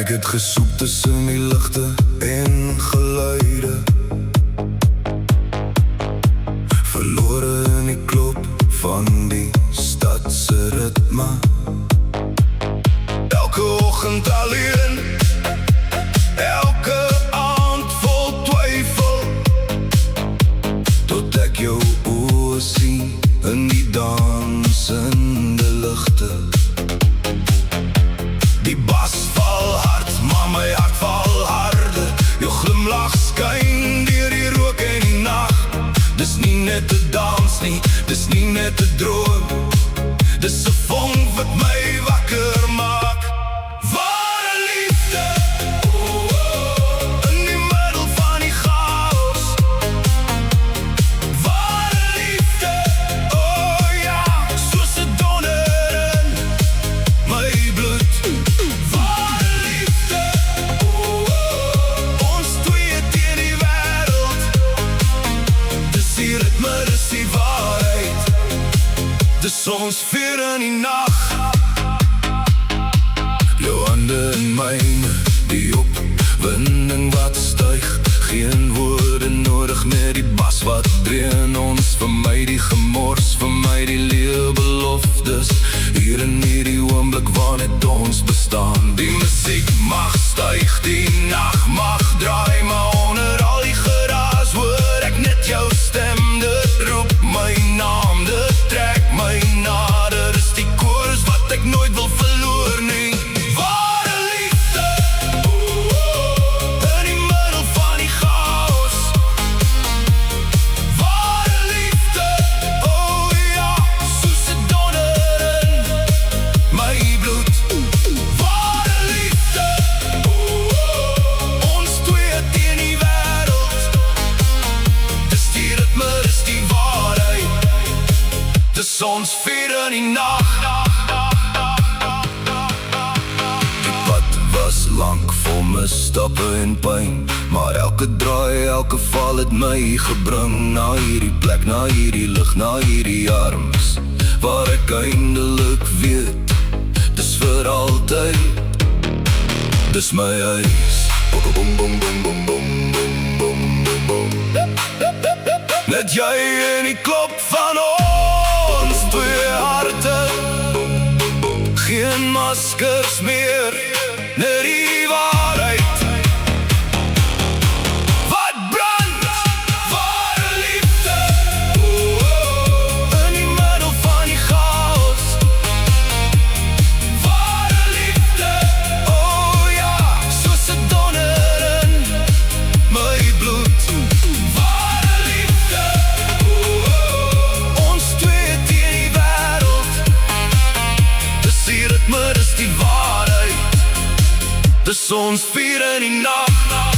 Ek het gesoek tussen die ligte en geluide, verlore in die klop van die stadse ritme. Elke oggend alleen, elke aand vol twyfel, tot ek jou oë sien in die dansende ligte. Die bas val hard, maar my hart val harder. Jou glimlach skyn deur die rook en die nacht. Dis nie net 'n dans nie, dis nie net 'n droom. Dis 'n vonk wat my wakker maak. Ware liefde, in die middel van die chaos. Ware liefde, oh ja, soos 'n donder in my bloed. Ware liefde, ons twee teen die wêreld. Dis die ritme, dis die waarheid. Dis ons vuur in die nag. Jou hande in myne, die opwinding wat styg. Geen woorde nodig meer, die bas wat dreun ons. Vir my die gemors, vir my die leeu beloftes. Hier in hierdie oomblik waar net ons bestaan. Die musiek mag styg, die nag mag draai, maar onder al die geraas hoor ek net jou stem. Dit roep my naam, dit trek my nader. Dis die koors wat ek nooit wil verloor nie. Ware liefde, in die middel van die chaos. Ware liefde, oh ja, soos 'n donder in my bloed. Ware liefde, ons twee teen die wêreld. Dis die ritme, dis die waarheid. Dis ons vuur in die nag. Die pad was lank vol misstappe en pyn, maar elke draai, elke val het my gebring na hierdie plek, na hierdie lig, na hierdie arms, waar ek eindelik weet, dis vir altyd. Dis my huis. Bom, bom, bom, bom, bom, bom, bom, bom, bom. Net jy en die klop van ons twee harte. Geen maskers meer, net die waarheid wat brand. Ware liefde, in die middel van die chaos. Ware liefde, oh ja, soos 'n donder in my bloed. Ware liefde, ons twee teen die wêreld. Dis die ritme, dis die waarheid. Dis ons vuur in die nag.